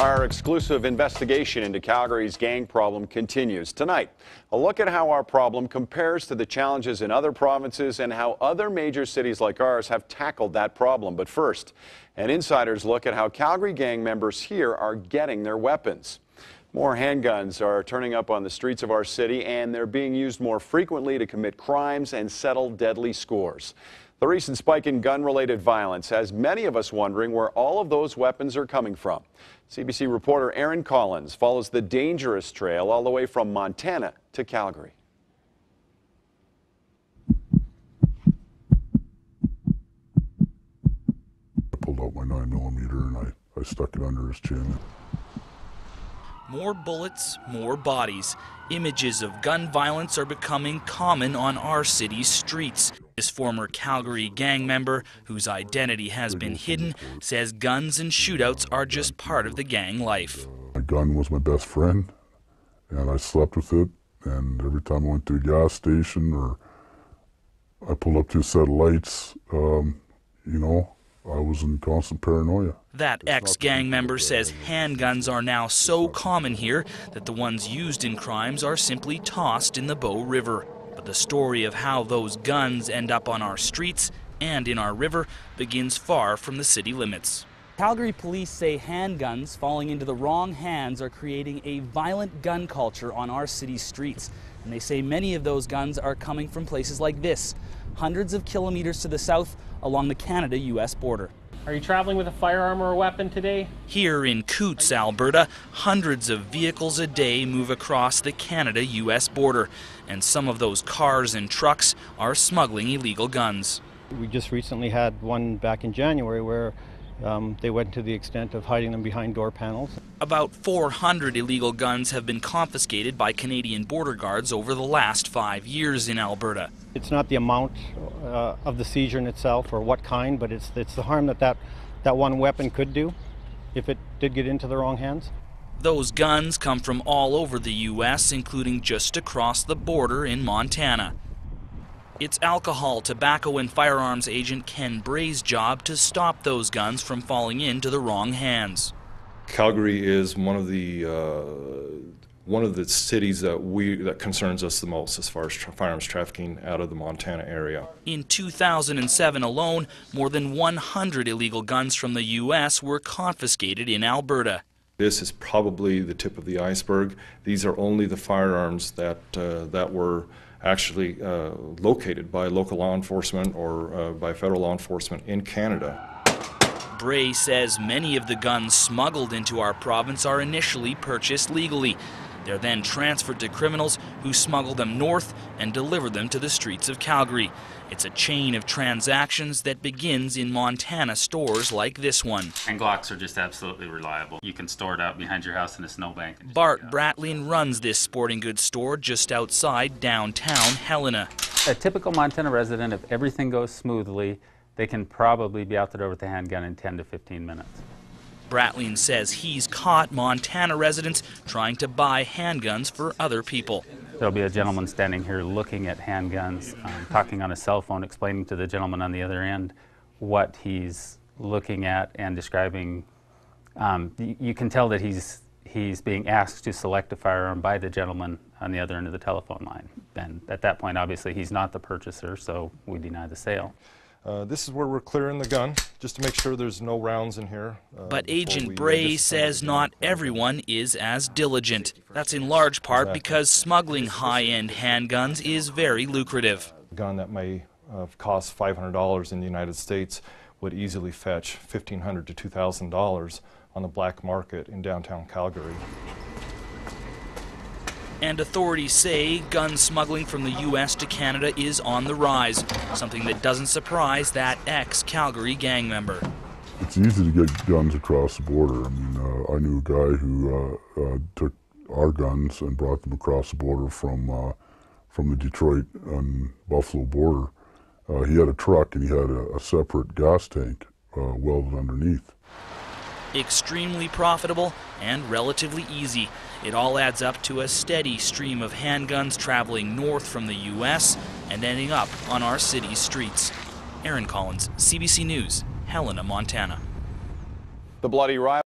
Our exclusive investigation into Calgary's gang problem continues tonight. A look at how our problem compares to the challenges in other provinces and how other major cities like ours have tackled that problem. But first, an insider's look at how Calgary gang members here are getting their weapons. More handguns are turning up on the streets of our city, and they're being used more frequently to commit crimes and settle deadly scores. The recent spike in gun-related violence has many of us wondering where all of those weapons are coming from. CBC reporter Aaron Collins follows the dangerous trail all the way from Montana to Calgary. I pulled out my 9mm and I stuck it under his chin. More bullets, more bodies. Images of gun violence are becoming common on our city's streets. This former Calgary gang member, whose identity has been hidden, says guns and shootouts are just part of the gang life. My gun was my best friend, and I slept with it, and every time I went to a gas station or I pulled up to a set of lights, I was in constant paranoia. That ex-gang member says handguns are now so common here that the ones used in crimes are simply tossed in the Bow River. But the story of how those guns end up on our streets and in our river begins far from the city limits. Calgary police say handguns falling into the wrong hands are creating a violent gun culture on our city's streets. And they say many of those guns are coming from places like this, hundreds of kilometers to the south along the Canada-US border. Are you traveling with a firearm or a weapon today? Here in Coots, Alberta, hundreds of vehicles a day move across the Canada-US border, and some of those cars and trucks are smuggling illegal guns. We just recently had one back in January where they went to the extent of hiding them behind door panels. About 400 illegal guns have been confiscated by Canadian border guards over the last 5 years in Alberta. It's not the amount of the seizure in itself or what kind, but it's the harm that one weapon could do if it did get into the wrong hands. Those guns come from all over the U.S., including just across the border in Montana. It's alcohol, tobacco, and firearms agent Ken Bray's job to stop those guns from falling into the wrong hands. Calgary is one of the cities that concerns us the most as far as firearms trafficking out of the Montana area. In 2007 alone, more than 100 illegal guns from the U.S. were confiscated in Alberta. This is probably the tip of the iceberg. These are only the firearms that were actually located by local law enforcement or by federal law enforcement in Canada. Bray says many of the guns smuggled into our province are initially purchased legally. They're then transferred to criminals who smuggle them north and deliver them to the streets of Calgary. It's a chain of transactions that begins in Montana stores like this one. And Glocks are just absolutely reliable. You can store it out behind your house in a snowbank. Bart Bratlin runs this sporting goods store just outside downtown Helena. A typical Montana resident, if everything goes smoothly, they can probably be out the door with a handgun in 10 to 15 minutes. Bratlin says he's caught Montana residents trying to buy handguns for other people. There'll be a gentleman standing here looking at handguns, talking on a cell phone, explaining to the gentleman on the other end what he's looking at and describing. You can tell that he's being asked to select a firearm by the gentleman on the other end of the telephone line. And at that point, obviously, he's not the purchaser, so we deny the sale. This is where we're clearing the gun, just to make sure there's no rounds in here. But Agent Bray says not everyone is as diligent. That's in large part because smuggling high-end handguns is very lucrative. A gun that may cost $500 in the United States would easily fetch $1,500 to $2,000 on the black market in downtown Calgary. And authorities say gun smuggling from the U.S. to Canada is on the rise, something that doesn't surprise that ex-Calgary gang member. It's easy to get guns across the border. I mean, I knew a guy who took our guns and brought them across the border from the Detroit and Buffalo border. He had a truck and he had a separate gas tank welded underneath. Extremely profitable and relatively easy. It all adds up to a steady stream of handguns traveling north from the U.S. and ending up on our city's streets. Aaron Collins, CBC News, Helena, Montana. The bloody rivalry